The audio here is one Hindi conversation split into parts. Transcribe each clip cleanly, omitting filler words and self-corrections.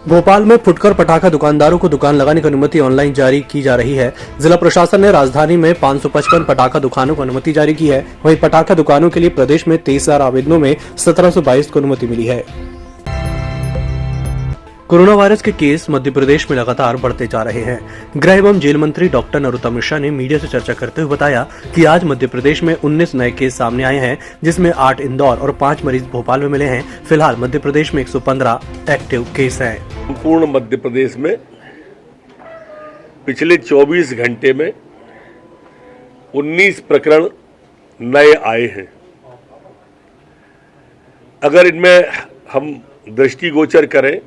भोपाल में फुटकर पटाखा दुकानदारों को दुकान लगाने की अनुमति ऑनलाइन जारी की जा रही है। जिला प्रशासन ने राजधानी में 555 पटाखा दुकानों को अनुमति जारी की है। वहीं पटाखा दुकानों के लिए प्रदेश में 23,000 आवेदनों में 1722 को अनुमति मिली है। कोरोना वायरस के केस मध्य प्रदेश में लगातार बढ़ते जा रहे हैं। गृह एवं जेल मंत्री डॉक्टर नरोत्तम मिश्रा ने मीडिया से चर्चा करते हुए बताया कि आज मध्य प्रदेश में 19 नए केस सामने आए हैं, जिसमें 8 इंदौर और 5 मरीज भोपाल में मिले हैं। फिलहाल मध्य प्रदेश में 115 एक्टिव केस हैं। संपूर्ण मध्य प्रदेश में पिछले 24 घंटे में 19 प्रकरण नए आए हैं। अगर इनमें हम दृष्टिगोचर करें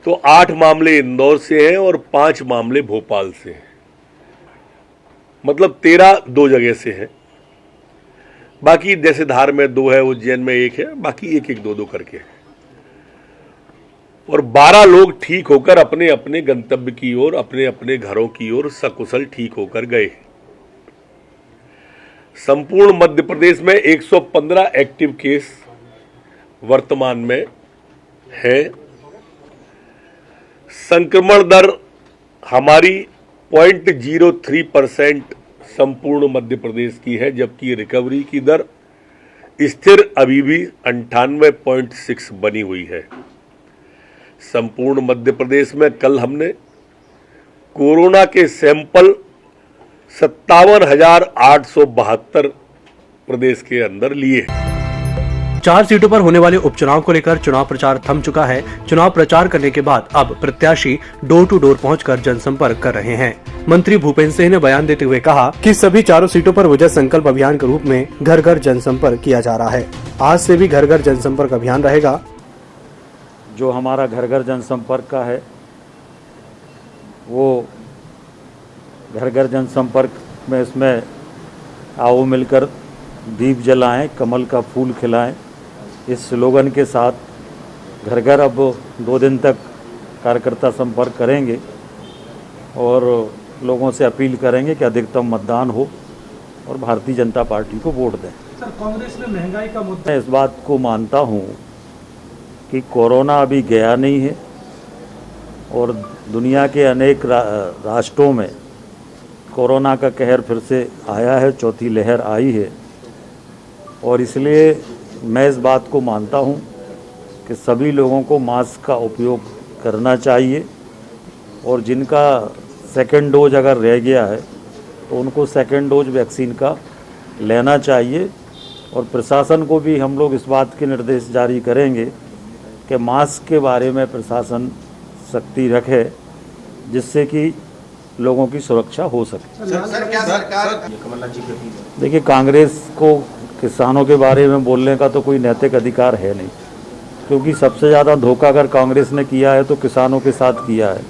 तो 8 मामले इंदौर से हैं और 5 मामले भोपाल से हैं, मतलब 13 दो जगह से हैं। बाकी जैसे धार में 2 है, उज्जैन में 1 है, बाकी 1-1, 2-2 करके। और 12 लोग ठीक होकर अपने अपने गंतव्य की ओर, अपने अपने घरों की ओर सकुशल ठीक होकर गए। संपूर्ण मध्य प्रदेश में 115 एक्टिव केस वर्तमान में है। संक्रमण दर हमारी 0.03% संपूर्ण मध्य प्रदेश की है, जबकि रिकवरी की दर स्थिर अभी भी 98.6 बनी हुई है। संपूर्ण मध्य प्रदेश में कल हमने कोरोना के सैंपल 57,872 प्रदेश के अंदर लिए। 4 सीटों पर होने वाले उपचुनाव को लेकर चुनाव प्रचार थम चुका है। चुनाव प्रचार करने के बाद अब प्रत्याशी डोर टू डोर पहुंचकर जनसंपर्क कर रहे हैं। मंत्री भूपेंद्र सिंह ने बयान देते हुए कहा कि सभी 4 सीटों पर विजय संकल्प अभियान के रूप में घर घर जनसंपर्क किया जा रहा है। आज से भी घर घर जनसंपर्क अभियान रहेगा। जो हमारा घर घर जनसंपर्क का है, वो घर घर जनसंपर्क में इसमें आओ मिलकर दीप जलाएं, कमल का फूल खिलाएं, इस स्लोगन के साथ घर घर अब 2 दिन तक कार्यकर्ता संपर्क करेंगे और लोगों से अपील करेंगे कि अधिकतम मतदान हो और भारतीय जनता पार्टी को वोट दें। सर, कांग्रेस में महंगाई का मुद्दा, मैं इस बात को मानता हूं कि कोरोना अभी गया नहीं है और दुनिया के अनेक राष्ट्रों में कोरोना का कहर फिर से आया है, चौथी लहर आई है। और इसलिए मैं इस बात को मानता हूं कि सभी लोगों को मास्क का उपयोग करना चाहिए और जिनका सेकेंड डोज अगर रह गया है तो उनको सेकेंड डोज वैक्सीन का लेना चाहिए। और प्रशासन को भी हम लोग इस बात के निर्देश जारी करेंगे कि मास्क के बारे में प्रशासन सख्ती रखे, जिससे कि लोगों की सुरक्षा हो सके। सर क्या सरकार देखिए, कांग्रेस को किसानों के बारे में बोलने का तो कोई नैतिक अधिकार है नहीं, क्योंकि सबसे ज़्यादा धोखा अगर कांग्रेस ने किया है तो किसानों के साथ किया है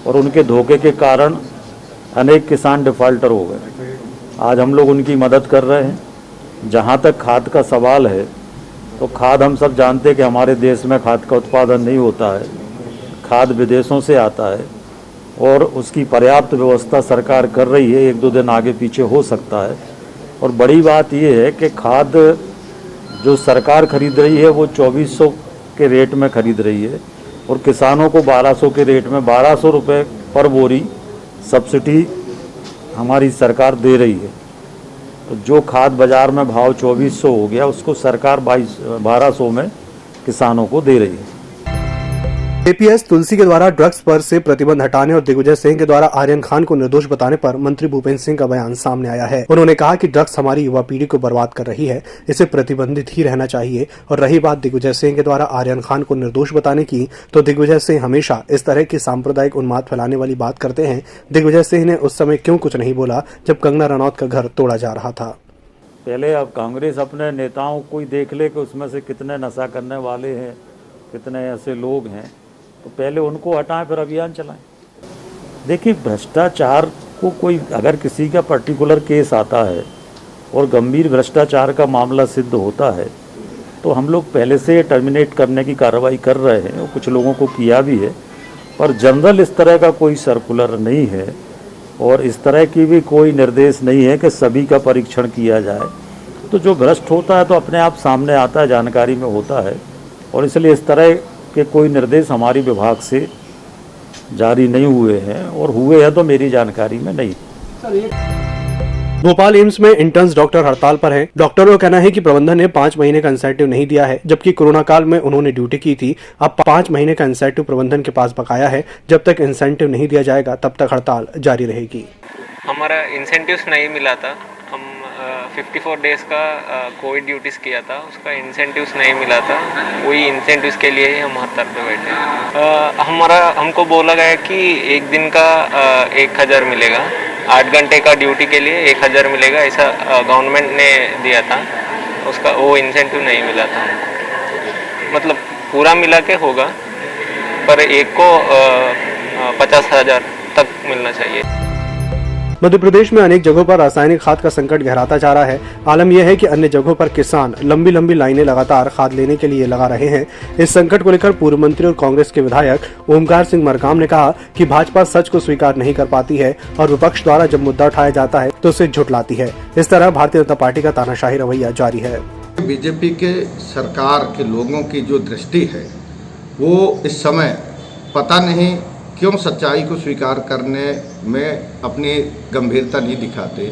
और उनके धोखे के कारण अनेक किसान डिफाल्टर हो गए। आज हम लोग उनकी मदद कर रहे हैं। जहाँ तक खाद का सवाल है तो खाद हम सब जानते हैं कि हमारे देश में खाद का उत्पादन नहीं होता है, खाद विदेशों से आता है और उसकी पर्याप्त व्यवस्था सरकार कर रही है। 1-2 दिन आगे पीछे हो सकता है। और बड़ी बात यह है कि खाद जो सरकार खरीद रही है वो 2400 के रेट में खरीद रही है और किसानों को 1200 के रेट में 1200 रुपये पर बोरी सब्सिडी हमारी सरकार दे रही है। तो जो खाद बाज़ार में भाव 2400 हो गया, उसको सरकार 1200 में किसानों को दे रही है। एपीएस तुलसी के द्वारा ड्रग्स पर से प्रतिबंध हटाने और दिग्विजय सिंह के द्वारा आर्यन खान को निर्दोष बताने पर मंत्री भूपेंद्र सिंह का बयान सामने आया है। उन्होंने कहा कि ड्रग्स हमारी युवा पीढ़ी को बर्बाद कर रही है, इसे प्रतिबंधित ही रहना चाहिए। और रही बात दिग्विजय सिंह के द्वारा आर्यन खान को निर्दोष बताने की, तो दिग्विजय सिंह हमेशा इस तरह की सांप्रदायिक उन्माद फैलाने वाली बात करते हैं। दिग्विजय सिंह ने उस समय क्यों कुछ नहीं बोला जब कंगना रनौत का घर तोड़ा जा रहा था। पहले अब कांग्रेस अपने नेताओं को ही देख ले कि उसमें से कितने नशा करने वाले हैं, कितने ऐसे लोग हैं, तो पहले उनको हटाएं फिर अभियान चलाएं। देखिए, भ्रष्टाचार को कोई अगर किसी का पर्टिकुलर केस आता है और गंभीर भ्रष्टाचार का मामला सिद्ध होता है तो हम लोग पहले से टर्मिनेट करने की कार्रवाई कर रहे हैं और कुछ लोगों को किया भी है। पर जनरल इस तरह का कोई सर्कुलर नहीं है और इस तरह की भी कोई निर्देश नहीं है कि सभी का परीक्षण किया जाए। तो जो भ्रष्ट होता है तो अपने आप सामने आता है, जानकारी में होता है। और इसलिए इस तरह के कोई निर्देश हमारी विभाग से जारी नहीं हुए हैं, और हुए हैं तो मेरी जानकारी में नहीं। भोपाल एम्स में इंटर्न्स डॉक्टर हड़ताल पर हैं। डॉक्टरों का कहना है कि प्रबंधन ने 5 महीने का इंसेंटिव नहीं दिया है, जबकि कोरोना काल में उन्होंने ड्यूटी की थी। अब 5 महीने का इंसेंटिव प्रबंधन के पास बकाया है। जब तक इंसेंटिव नहीं दिया जाएगा तब तक हड़ताल जारी रहेगी। हमारा इंसेंटिव्स नहीं मिला था। हम 54 डेज का कोविड ड्यूटीज़ किया था, उसका इंसेंटिव्स नहीं मिला था। वही इंसेंटिव्स के लिए ही हम हड़ताल पे बैठे हैं। हमको बोला गया कि एक दिन का 1000 मिलेगा, 8 घंटे का ड्यूटी के लिए 1000 मिलेगा, ऐसा गवर्नमेंट ने दिया था। उसका वो इंसेंटिव नहीं मिला था हमको। मतलब पूरा मिला के होगा, पर एक को 50,000 तक मिलना चाहिए। मध्य प्रदेश में अनेक जगहों पर रासायनिक खाद का संकट गहराता जा रहा है। आलम यह है कि अन्य जगहों पर किसान लंबी लंबी लाइनें लगातार खाद लेने के लिए लगा रहे हैं। इस संकट को लेकर पूर्व मंत्री और कांग्रेस के विधायक ओमकार सिंह मरकाम ने कहा कि भाजपा सच को स्वीकार नहीं कर पाती है और विपक्ष द्वारा जब मुद्दा उठाया जाता है तो उसे झुठलाती है। इस तरह भारतीय जनता पार्टी का तानाशाही रवैया जारी है। बीजेपी के सरकार के लोगों की जो दृष्टि है वो इस समय पता नहीं क्यों सच्चाई को स्वीकार करने में अपनी गंभीरता नहीं दिखाते।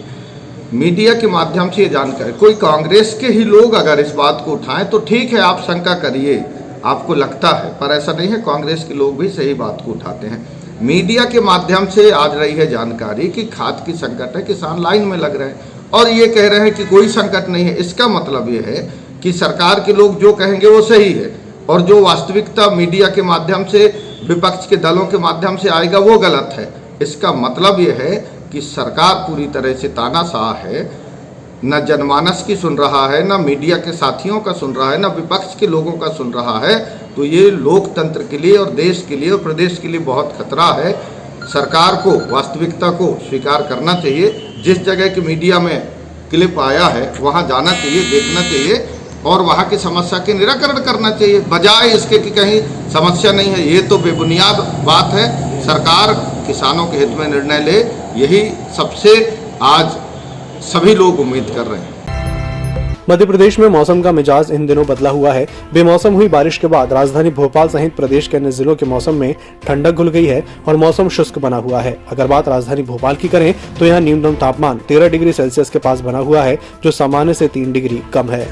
मीडिया के माध्यम से ये जानकारी, कोई कांग्रेस के ही लोग अगर इस बात को उठाएं तो ठीक है, आप शंका करिए, आपको लगता है, पर ऐसा नहीं है। कांग्रेस के लोग भी सही बात को उठाते हैं। मीडिया के माध्यम से आज रही है जानकारी कि खाद की संकट है, किसान लाइन में लग रहे हैं और ये कह रहे हैं कि कोई संकट नहीं है। इसका मतलब ये है कि सरकार के लोग जो कहेंगे वो सही है और जो वास्तविकता मीडिया के माध्यम से, विपक्ष के दलों के माध्यम से आएगा वो गलत है। इसका मतलब ये है कि सरकार पूरी तरह से तानाशाह है, न जनमानस की सुन रहा है, न मीडिया के साथियों का सुन रहा है, न विपक्ष के लोगों का सुन रहा है। तो ये लोकतंत्र के लिए और देश के लिए और प्रदेश के लिए बहुत खतरा है। सरकार को वास्तविकता को स्वीकार करना चाहिए। जिस जगह की मीडिया में क्लिप आया है वहाँ जाना चाहिए, देखना चाहिए और वहाँ की समस्या के निराकरण करना चाहिए, बजाय इसके कि कहीं समस्या नहीं है। ये तो बेबुनियाद बात है। सरकार किसानों के हित में निर्णय ले, यही सबसे आज सभी लोग उम्मीद कर रहे हैं। मध्य प्रदेश में मौसम का मिजाज इन दिनों बदला हुआ है। बेमौसम हुई बारिश के बाद राजधानी भोपाल सहित प्रदेश के अन्य जिलों के मौसम में ठंडक घुल गई है और मौसम शुष्क बना हुआ है। अगर बात राजधानी भोपाल की करें तो यहाँ न्यूनतम तापमान 13 डिग्री सेल्सियस के पास बना हुआ है, जो सामान्य से 3 डिग्री कम है।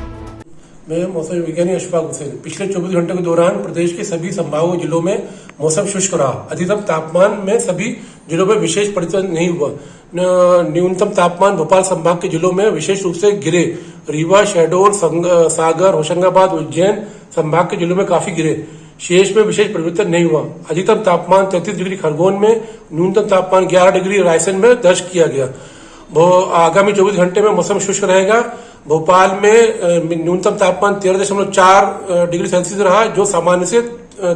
मैं मौसम विज्ञानी अशफाक हुसैन। पिछले 24 घंटों के दौरान प्रदेश के सभी संभागों जिलों में मौसम शुष्क रहा। अधिकतम तापमान में सभी जिलों में विशेष परिवर्तन नहीं हुआ। न्यूनतम तापमान भोपाल संभाग के जिलों में विशेष रूप से गिरे। रीवा, शहडोल, सागर, होशंगाबाद, उज्जैन संभाग के जिलों में काफी गिरे। शेष में विशेष परिवर्तन नहीं हुआ। अधिकतम तापमान 33 डिग्री खरगोन में, न्यूनतम तापमान 11 डिग्री रायसेन में दर्ज किया गया। आगामी 24 घंटे में मौसम शुष्क रहेगा। भोपाल में न्यूनतम तापमान 13.4 डिग्री सेल्सियस रहा, जो सामान्य से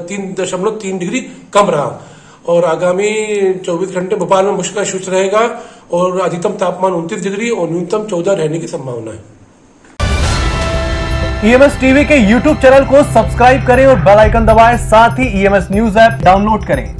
3.3 डिग्री कम रहा। और आगामी 24 घंटे भोपाल में मुश्किल शुष्क रहेगा और अधिकतम तापमान 29 डिग्री और न्यूनतम 14 रहने की संभावना है। ईएमएस टीवी के यूट्यूब चैनल को सब्सक्राइब करें और बेल आइकन दबाएं। साथ ही ईएमएस न्यूज ऐप डाउनलोड करें।